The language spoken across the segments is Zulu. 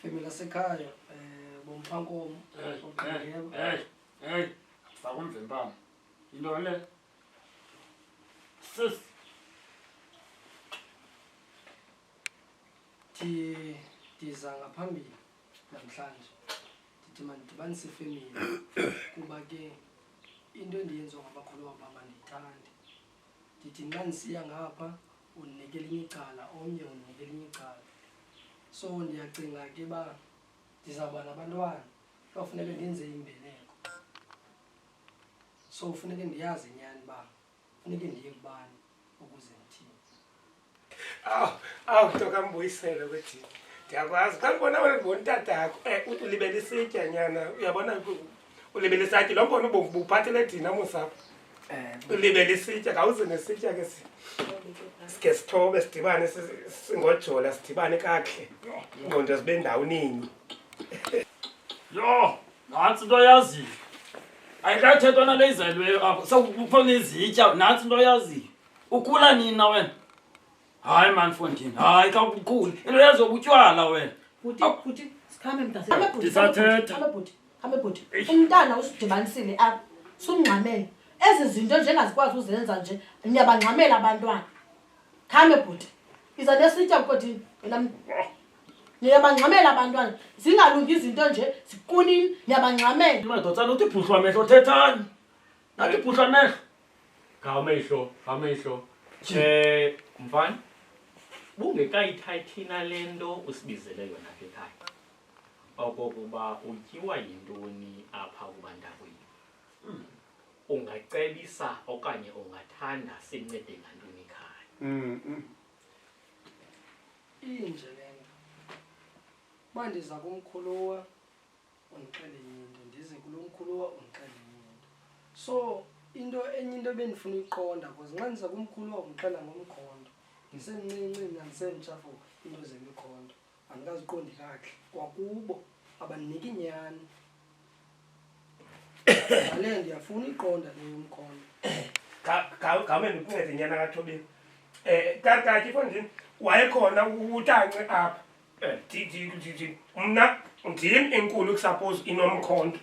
Femela sekhaya bomphankomo oqhiyeba hey sakumve mpama into le sis ndiza ngaphambili namhlanje ndithi mandidibanise ifemeli kuba ke into endiyenziwa ngabakhulu bam andiyithandi. Ndithi nxa ndisiya ngapha undinikela elinye icala omnye undinikela elinye icala, so ndiyacinga ke uba ndizawuba nabantwana kwafuneke ndenze imbeleko, so funeke ndiyazi inyani uba funeke ndiye kubani ukuze ndithini. Kutoka mbuyisele ukuthi ndiyakwazi xa ndibona wena ndibona utatakho uthi ulibele isitya nyana, uyabona ulibele isatya lo mbona ubuphathele thina musapho ulibele isitya khawuze nesitya ke sike sithobe sidibane singojola sidibane kakuhle ingqondo zibe ndawuninyi. yo nantsi into yaziyo ayikathethwa nale izelweyo apho sekufuna izitya nantsi into yaziyo ukhula nina wena. Hayi man Fondini, hayi xa ukhula into yazobutywala wena. Bhuti sikhame mntase. Ndisathetha. Khame bhuti. Umntana usidibanisile apha. Sungxamele. Ezi zinto nje engazikwazi uzenza nje niyabangxamela abantwana. Khame bhuti. Iza nesitya kodini wena. Niyabangxamela abantwana. Zingalungi izinto nje zikunini niyabangxamela. Madotsana uthi bhuhlwa amehlo thethani. Nathi bhuhlwa amehlo. Ngamehlo. Mfana. Bungekayithayithina lento usibizele yona apha ekhaya. Okokuba utyiwa yintoni apha kubantakwenu. Ungacebisa okanye ungathanda sincede ngantoni ekhaya. Inje le nto uba ndiza kumkhuluwa undixele enye into, ndize kulo mkhuluwa undixele enye into. So enye into ebendifuna uyiqonda because nxa ndiza kumkhuluwa undixela ngomkhondo ndisemncinci nandisemtsha for into zemikhondo andikaziqondi kakuhle kwakubo abandinika inyani. Ngale ndiyafuna uyiqonda leyo mkhondo. Khawume ndikuncede nyana kaThobeni. Tati Fondini wayekhona utance apha. Mna ndim enkulu kusuppose inomkhondo.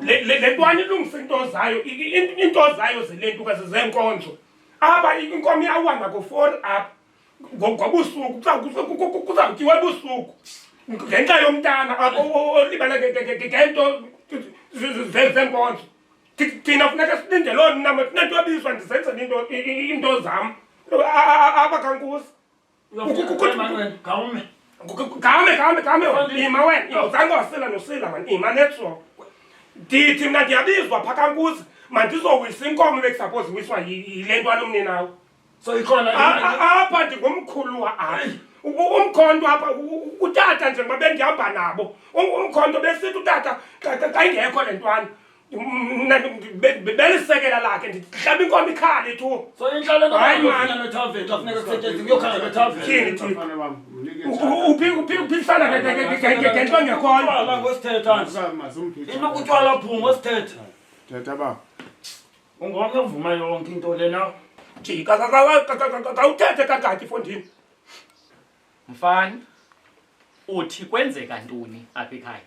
Le ntwana ilungise into zayo zilentukazi zenkonzo. Apha inkomo iyawanda ngo-4 apha ngobusuku kuzawutyiwa ebusuku ngenxa yomntana olibala ngento zenkonzo. Thina funeka silinde loo nama sinento yobiswa ndizenzele into zam apha kankusi. Gawume ima wena uzange wasila nosila mani ima netso. Ndithi mna ndiyabizwa phaa kankusi mandizowisa inkomo bekusapoze wiswa yile ntwana umninawo. So ikhona apha ndingumkhuluwa apha umkhonto apha utata njengoba bendihamba nabo umkhonto besithi utata xa ingekho le ntwana belisekela lakhe ndihlaba inkomo ikhali tu. So inhlalo Hayi mani. nothaveni xa funeka kusetyenziswe kuyokhala nothaveni. Uphilisana ngento engekhoyo. Utywala ngosithetha. Inokutywala phungo sithetha. Tata ba. Ungomnye uvuma yonke into lena. Jika kawuthethe kakade Fondini. Mfana. Uthi kwenzeka ntoni apha ekhaya?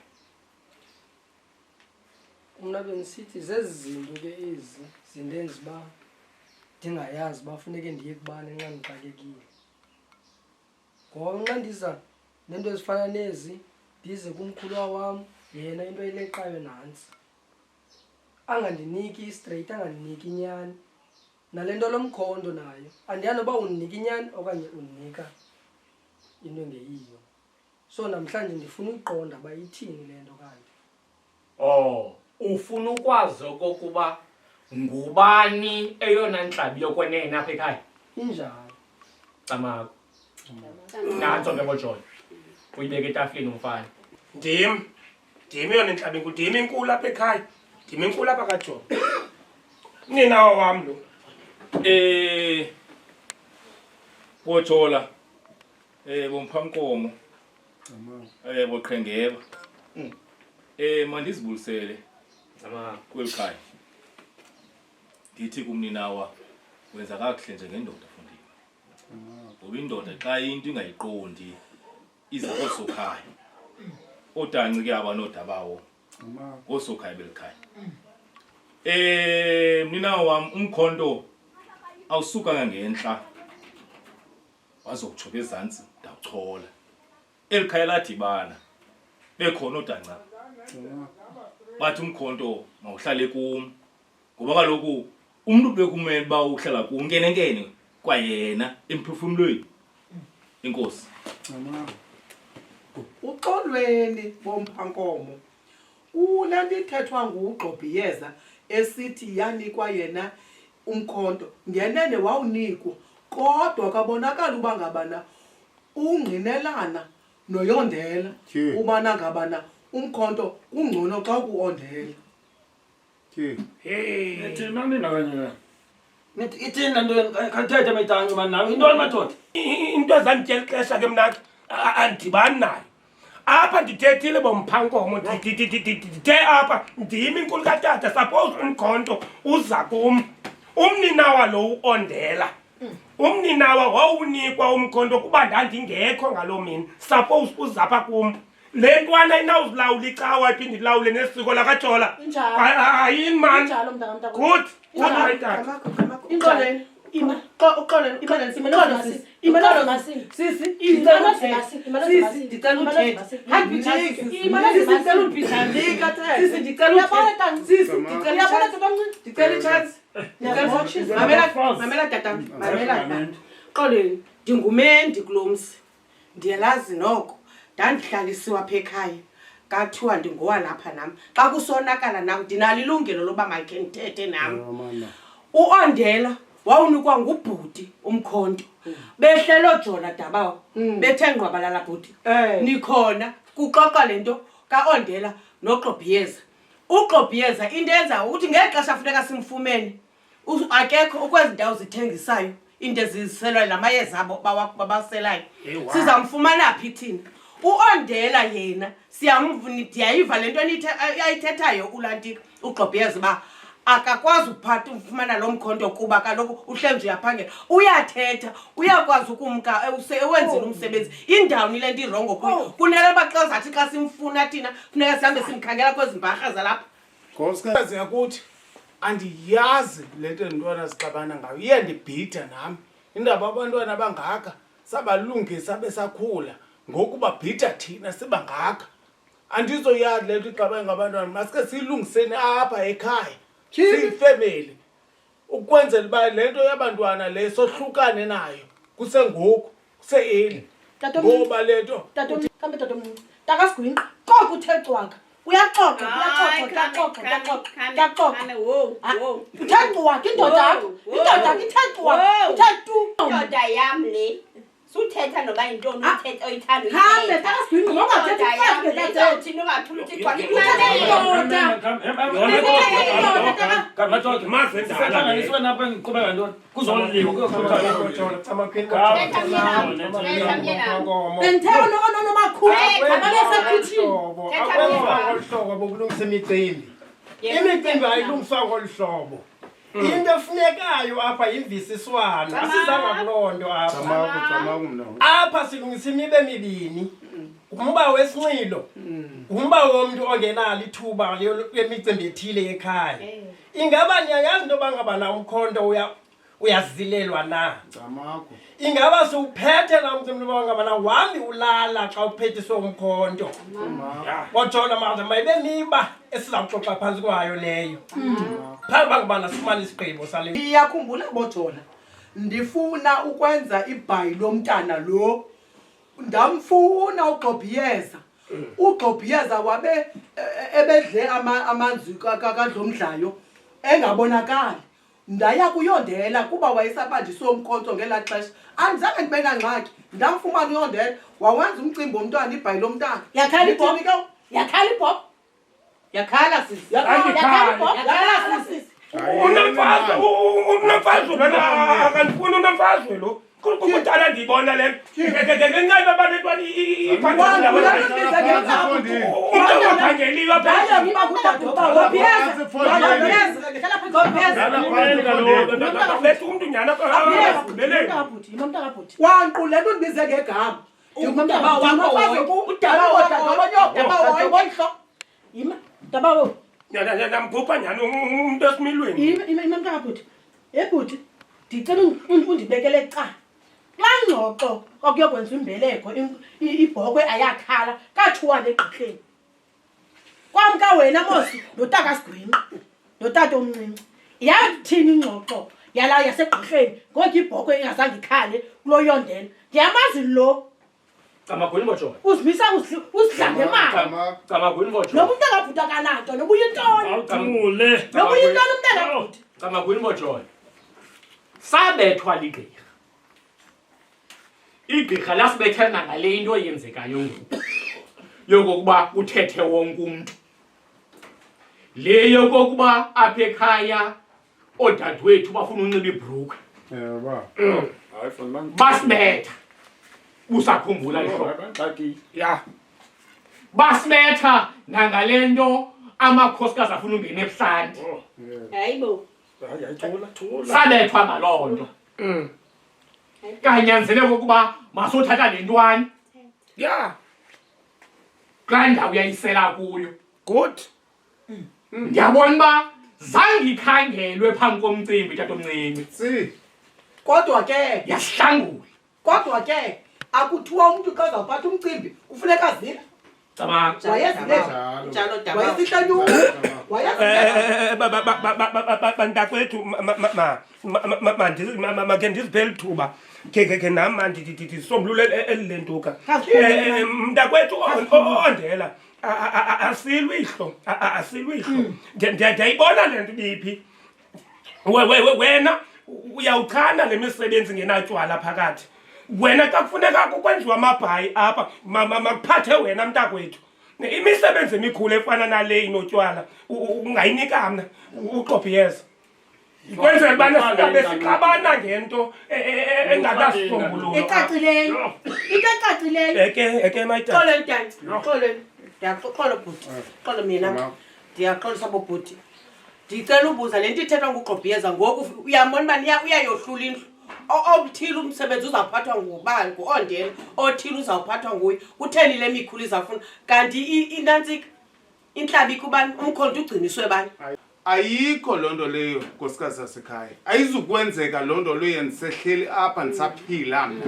Mna bendisithi zezi zinto ke ezi zindenza uba ndingayazi uba funeke ndiye kubani nxa ndixakekile. Ngoba nxa ndiza nento ezifana nezi ndize kumkhuluwa wam yena into eyileqayo nantsi angandiniki straight angandiniki inyani nale nto lomkhondo nayo andiyani uba undinika inyani okanye undinika into engeyiyo. So namhlanje ndifuna uyiqonda uba ithini le nto kanti. Ufuna ukwazi okokuba ngubani eyona ntlabi yokwenene apha ekhaya? Injalo. Camako. Nantso ke boJoy. Uyibeke etafileni umfana. Ndim yona enhlabi enkulu, ndim inkulu apha ekhaya, ndim inkulu apha kaJoy. Nina wam lo. Bojola bomphamkomo boqhengeba mandizibulisele kwelikhaya ndithi kumninawa wenza kakuhle nje ngendoda Fondini ngoba indoda xa into ingayiqondi iza kosokhaya odanci ke abanodabawo osokhaya belikhaya mina wami umkhonto awusuka ngenhla wazokuchoba ezantsi ndawuchola elikhaya ladibana bekhona odanca bathi umkhonto mawuhlale kum ngoba kaloku umuntu bekumele ba uhlala kunkenenkene kwayena emphefumulweni inkosi uxolweni bomphankomo ulanto ithethwa nguGqobhiyeza esithi yanikwa yena umkhonto ngenene wawunikwa kodwa kabonakala uba ngabana ungqinelana noyondela ubana ngabana umkhonto kungcono xa kuondela Nithi mamina kanye. Nithi ithini lento kanthethe mayitanci mani nawe into madoda. Into ezanditshela ixesha ke mna andidibani nayo apha ndithethile bomphankomo ndithe apha ndim inkulu katata suppose umkhonto uza kum umninawa lo uondela umninawa wawunikwa umkhonto kuba ndandingekho ngaloo mini suppose uzapha kum le ntwana inawuzilawula icawa iphinde ilawule nesiko lakajola ayini mani good my dad Inqoleni ima uxoleni Xoleni ndingumendi kulomsi ndiyalazi noko ndandihlalisiwe apha ekhaya kathiwa ndingowalapha nam xa kusonakala nam ndinalo ilungelo loba makhe ndithethe nam uondela wawunikwa ngubhuti umkhonto behlelo Jola Dabawo bethe ngqwabalala bhuti nikhona kuxoxa lento kaondela noGqobhiyeza uGqobhiyeza into enza ukuthi ngexesha funeka simfumene akekho ukwezi ndawo zithengisayo into eziselwa lamayeza abo babaselayo sizamfumana phi thina uondela yena ndiyayiva lento ayithethayo ulanti uGqobhiyeza ba akakwazi ukuphatha ufumana lo mkhonto kuba kaloku uhlenje uyaphangela uyathetha uyakwazi ukumka ewenzela umsebenzi indawuni lento irongo kuyo kunele baxaza athi xa simfuna thina funeka sihambe simkhangela kwezi mbarha zalapha Nkosikazi yakuthi andiyazi lento ntwana sixabana ngayo iyandibhida nami indaba abantwana abangaka sabalungisa besakhula ngoku babhida thina sibangaka andizoyazi lento ixabana ngabantwana masike silungiseni apha ekhaya siyifamily ukwenzela uba lento yabantwana le sohlukane nayo kusengoku kuseeli ngoba lento kambe tatomncinci takasigwinqa koko uthe cwaka uyaxoxa uthe cwaka indoda yakho ithe cwaka uthe tu indoda yam le suthetha noba yintoni uthetha oyithanda hambe takasigwinqa ngokungathetha thina ungathula uthi gqwala Hlanganiswe napha ngiqhubeka ntoni kuzoliwa benditheka nomakhulu ababesekhithini ngoluhlobo bokulungisa imicimbi imicimbi ayilungiswa ngolu hlobo into efunekayo apha yimvisiswano asizanga kuloo nto apha silungisa imibe mibini umba wesinxilo umba womntu ongenalo ithuba lemicimbi ethile ekhaya ingaba niyayazi into yoba ngabana umkhonto uyazilelwa na ingaba siwuphethe la mcimbi loba ngabana wambi ulala xa uphethiswe umkhonto wajola maze mayibe miba esizawuxoxa phantsi kwayo leyo phambi bangabana sifumane isigqibo sale iyakhumbula boJola ndifuna ukwenza ibhayi lomntana lo ndamfuna uGqobhiyeza uGqobhiyeza wabe ebedle amanzi kaDlomdlayo engabonakali ndaya kuyondela kuba wayesabanjiswe umkhonto ngelaa xesha andizange ndibe nangxaki ndamfumana uyondela wawenza umcimbi womntwana ibhayi lomntana yakhala ibhop yakhala sisi unomfazwe lona akandifuni unomfazwe lo kudala ndiyibona le ngenxeba abantwana umntu ongaphangeliyo bethu umntu nyhana wanqule nto ndibize ngegama ngolihlo yima dabawo namphupha nyani umuntu esimilweni yima mntakabhuti ebhuti ndicela undibekele cala laa ngxoxo okuyokwenza imbeleko ibhokwe ayakhala kathuwa negqirheni kwamka wena mosi notaka sigwinqa notata omncinci yathini ingxoxo yala yasegqirheni ngoku ibhokwe ingazange ikhale kulo yondela ndiyamazi lo Camagwini botshona. uzimisa uzidlange mali Camagwini botshona. noba umntu angabhuta kananto noba uyintoni Awuthule. noba uyintoni umntu angabhuta Camagwini botshona. Sabethwa ligqirha. Igqirha lasibethana ngale into eyenzekayo ngoku. Yokokuba uthethe wonke umuntu. Le yokokuba apha ekhaya odadewethu bafuna unxiba ibhrukhwe. Hayi fana Basibetha. Usakhumbula ihlo. ya Basibetha nangalento amakhosikazi afuna ungena ebuhlanti. Hayibo. Sabethwa ngaloo nto. Kanyanzeleka ukuba masothatha le ntwana. ya Kulaa ndawo uyayisela kuyo. good Ndiyabona uba zange ikhangelwe phambi komcimbi tatomncinci. si kodwa ke Yasihlangula. kodwa ke akuthiwa umntu xa uzawuphatha umcimbi kufuneka azile Cabanga. wayezile njalo daba wayesihlanyuka wayezile bantakwethu make ndiziphele ithuba ke nam ndisombulule eli ntuka mntakwethu ondela asilwe ihlo asilwe ihlo ndiyayibona le nto ibiphi wena uyawuchana le misebenzi ngenatywala phakathi wena xa kufuneka kukwenziwa amabhayi apha makuphathe wena mntakwethu imisebenzi emikhulu efana nale inotywala ungayinika mna uqophiyeza kwenzela ubana singabe sixabana ngento enganasisombululo ecacileyo into ecacileyo eke mayitata xoleni tanci xoleni ndiyaxola bhuti xolo mina ndiyaxolisa bobhuti ndicela ubuza le nto ithethwa ngugqobhiyeza ngoku uyambona uba uyayohlula indlu othile umsebenzi uzawuphathwa ngubani ngu-ondela othile uzawuphathwa nguye kutheni le mikhulu izawufuna kanti inantsika intlabikho ubani umkhonto ugciniswe bani ayikho loo nto leyo nkosikazi sasekhaya ayizukwenzeka loo nto leyo ndisehleli apha ndisaphila mna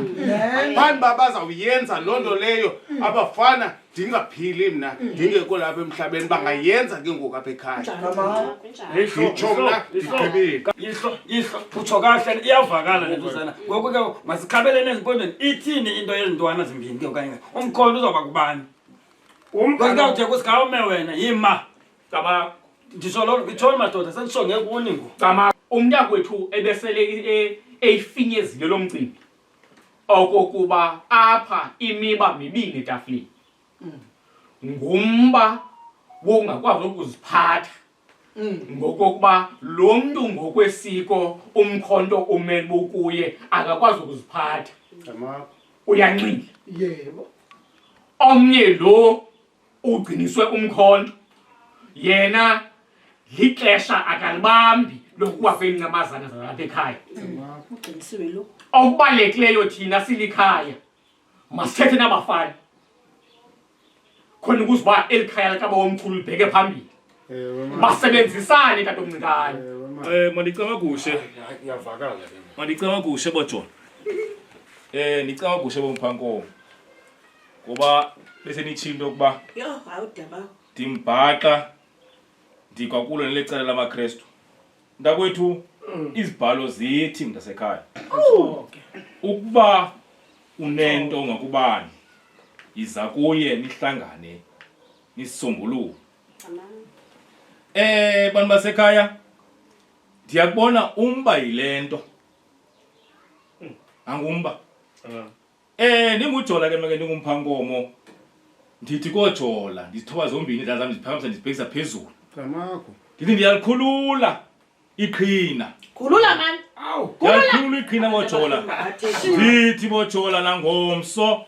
phambi uba bazawuyenza loo nto leyo abafana ndingaphili mna ndingekho lapha emhlabeni bangayenza ke ngoku apha ekhaya nditsho mna ndigqibile Yihlo utsho kahle iyavakala le nto sana. Ngoku ke masikhabelene ezimpondweni ithini into yezintwana zimbini ke okanye umkhondo uzawuba kubani? Kwakawuthe kusigawume wena yima. Cabanga. Nditsho madoda sendisho ngekuni ngoku. Cabanga. Umntakwethu ebesele eyifinyezile lo mcimbi. Okokuba apha imiba mibini etafileni. Ngumba wongakwazi ukuziphatha. Ngokokuba lo mntu ngokwesiko umkhonto umele kuye akakwazi ukuziphatha. Uyanxila. yebo Omnye lo ugciniswe umkhonto. Yena lixesha akalibambi lokuba kwencamazana zalapha ekhaya. ugcinisiwe lo Okubalulekileyo thina silikhaya masithethe nabafana. Khona ukuziba elikhaya likaba omkhulu libheke phambili. Basebenzisane tatomncane. Mandicela kuhle. Iyavakala ke. Mandicela kuhle bojona. Nicela kuhle bomphankomo. Ngoba bese nithinto ukuba yo awudaba ndimbhaqa ndikwakulo nelecala lamaKristu. Ntakwethu izibhalo zithi mntasekhaya. Ukuba unento ngakubani iza kuye nihlangane nisisombululo. Bantu basekhaya ndiyakubona umba yilento. Angumba. Ningujola ke make ndingumphankomo. Ndithi kojola ndizithoba zombini izandla zami ziphakamisa ndizibhekisa phezulu. Gamakho. Ndithi ndiyalikhulula iqhina. khulula mani Ndiyalikhulula iqhina bojola. Ndithi bojola nangomso.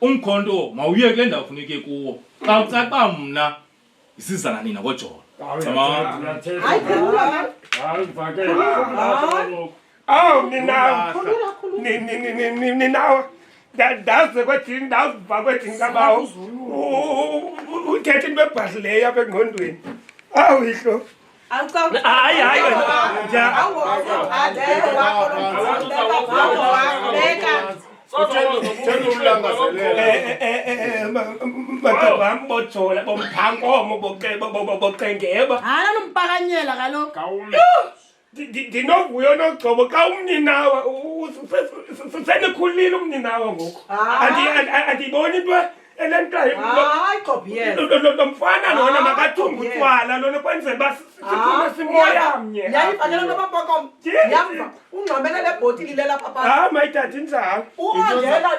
Umkhonto mawuye kule ndawo funeke kuwo. Xa ucaca mna isizana nina bojola. hayi khulula mani ninawo ndaze kwethini ndaziva kwethini kabawo uthethe into ebhadlileyo apha engqondweni awuyihlo hayi matabam bojola bomphankomo boqengeba nompakanyela kaloku ndinovuyo nogcobo xa umninawa senikhulile umninawa ngoku andiyiboni into lo mfana lona makathumbe utywala lona kwenzela uba siphume simoyamnye yayifakela nobapokoma yamva ungqamele le bhotile lelapha hayi mayithatha injalo uangela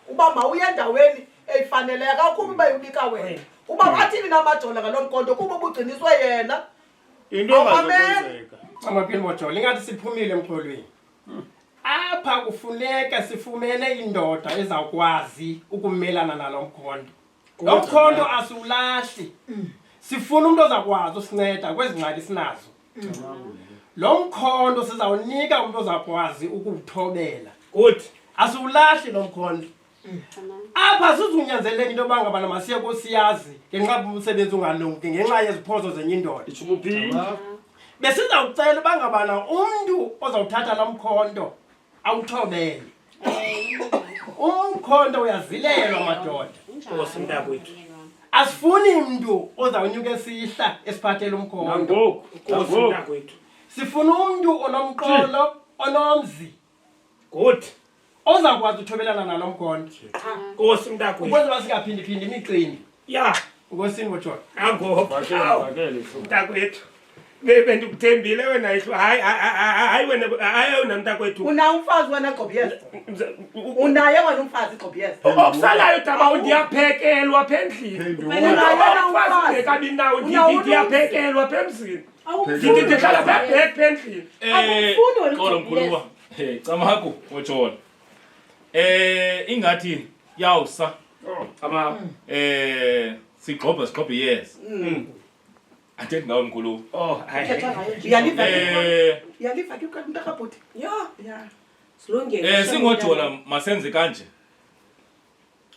uba mawuye endaweni eyifaneleyo akakhuphi uba yubika wena uba bathini namajola ngalo mkonto kuba ubugciniswe yena into engazokwenzeka amaphini mojola ingathi siphumile emxholweni apha kufuneka sifumene indoda ezawukwazi ukumelana nalo mkhondo lo mkhondo asiwulahli sifuna umuntu ozakwazi usinceda kwezi ngxaki sinazo lo mkhondo sizawunika umuntu ozakwazi ukuwuthobela good asiwulahli lo mkhondo apha sizunyanzeleka into yoba ngabana masiye kosiyazi ngenxa umsebenzi ungalungi ngenxa yeziphoso zenye indoda besizawucela uba ngabana umntu ozawuthatha lo mkhondo awuthobele umkhondo uyazilelwa madoda mntakwethu asifuni mntu ozawunyuka esihla esiphathela umkhondo mntakwethu sifuna umntu onomqolo onomzi good ozakwazi uthobelana nalo mkhondo nkosi mntakwethu ukuze basingaphindi-phindi imicimbi ya nkosini bojola mntakwethu bendikuthembile wena ihlo hayi wena mntakwethu unaye umfazi wena gqobiyeza unaye wena umfazi gqobiyeza okusalayo daba ndiyaphekelwa apha endlini umfazi ungekabi nawo ndiyaphekelwa apha emzini ndihlala pha endlini xolo mkhuluwa camako bojola ingathi yawusa sigxobhe yes athethi ngawe mkhulu uyaliva ke ukanti mntakabhuti singojola masenze kanje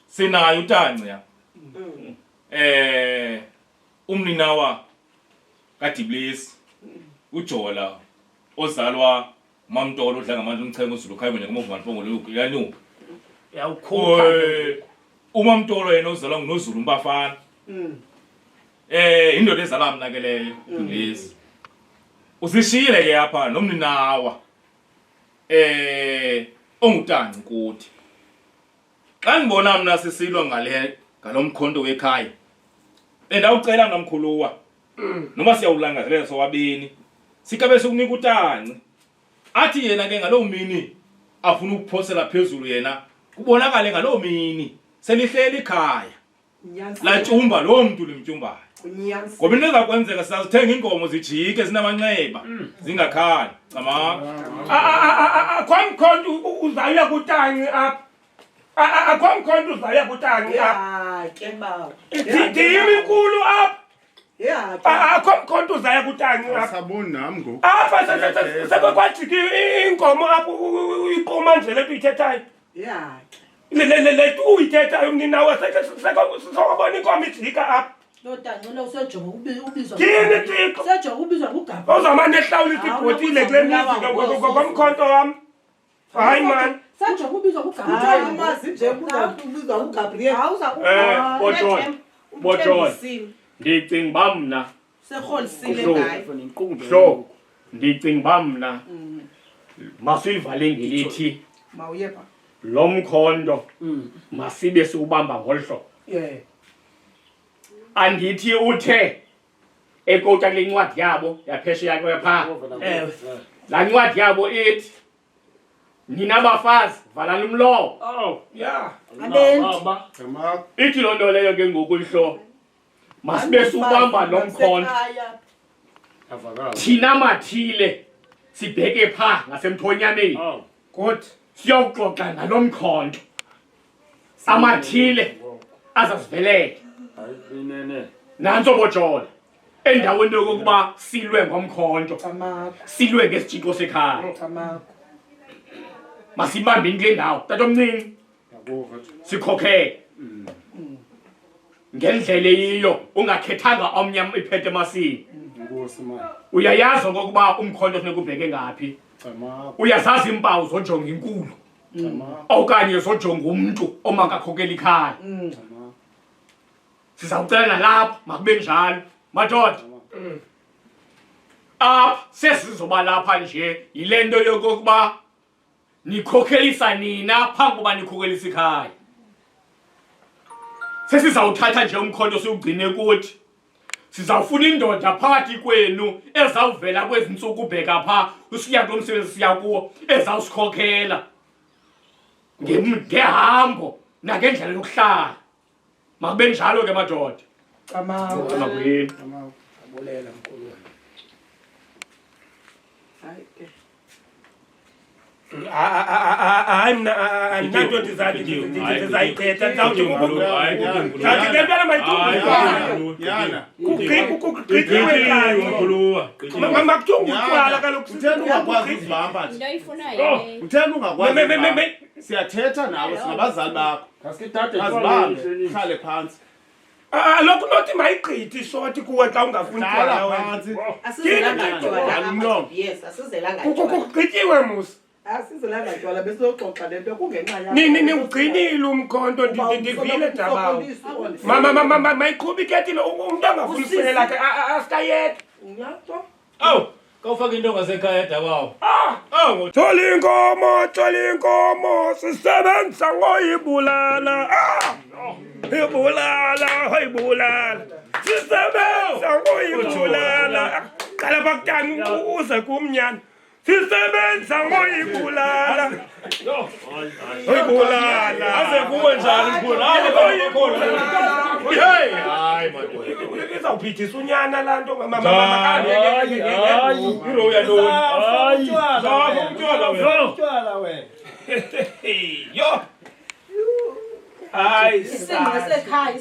sinayo utanci ya umninawa kaDiblisi ujola ozalwa mamntolo odla ngamanzi umchengo uzulu khaya kwenye ngomovangapongolo yanu yawukhupha umamntolo yena ozalwa ngunozulu umbafana indoda ezala mna ke leyo Diblisi usishiyile ke apha nomninawa ongutanci kuthi xa ngibona mna sisilwa ngalomkhonto wekhaya ndawucela ngamkhuluwa noma siyawulangazelela sowabini sikabe sokunika utanci athi yena ke ngaloo mini afuna ukuphosela phezulu yena kubonakale ngaloo mini selihleli ikhaya latshumba loo mntu limtshumbayo ngoba into ezakwenzeka sizazithenga iinkomo zijike zinamanxeba zingakhali akho mkhonto uzawuya kutanci apha akho mkhonto uzawuya kutanci apha ndiyimi nkulu apha akho mkhonto uzawuya kutanci apha saboni nam ngoku apha sekwajika iinkomo apha iquma nje le nto uyithethayo le nto uyithethayo mninawo sekobona inkomo ijika apha ozawumane ehlawulisa ibhotile kule mizi ngomkhonto wam hayi mani bojola ndicinga uba mna ndicinga uba mna masuyivale ngelithi lo mkhondo masibe siwubamba ngolu hlobo andithi uthe ekota kule ncwadi yabo yaphesheya kwephaa laa ncwadi yabo ithi nina bafazi valani umlomo ithi loo nto leyo ke ngoku ihlo masibe siwubamba lo mkhondo thina mathile sibheke phaa ngasemthonyameni good siyokuxoxa ngalo mkhondo amathile azasivelele nantso bojola endaweni yokokuba silwe ngomkhonto silwe ngesitshixo sekhaya masibambeni kule ndawo tatomncinci sikhokhele ngendlela eyiyo ungakhethanga omnyama iphethe emasini. Nkosi manje. Uyayazi okokuba umkhonto funeka ubheke ngaphi. Uyazazi impawu zojonga inkulu. Okanye zojonga umuntu omakakhokela ikhaya. Sizawucela nalapha makube njalo. Madoda. Apha sesizoba lapha nje yile nto yokokuba nikhokhelisa nina phambi koba nikhokhelisa ikhaya. Sesizawuthatha nje umkhonto siwugcine kuthi. Sizawufuna indoda phakathi kwenu ezawuvela kwezi ntsuku ubheka pha usiya kumsebenzi siya kuwo ezawusikhokhela ngehambo nangendlela yokuhlala. Makube njalo ke madoda. Makuyini. Abulela mkhulu. Hayi mina andinanto ndizayithetha ndizawuthi ndiyantwana mayitumakuthunga utywala kaloku uthena ungakwazi siyathetha nawe singabazali bakho azibambe hlale phantsi lokhu nothi mayigqithi ishoti kuwe xa ungafuni utywala wena kugqityiwe musa asizelangajwala besiyoxoxa lento kungenxa niwugcinile umkhonto ndivile dabawo mayiqhuba iketile umntu angafuni uselela ke asikayeka awu kawufaka into ngasekhaya dabawo thola inkomo sisebenzisa ngoyibulala ibulala sisebenza ngoyibulala qala bakutani uze kumnyana sisebenza ngoyibulala aze kuwe njani hayi madoda izawuphithisa unyana laa nto Hayi, hayi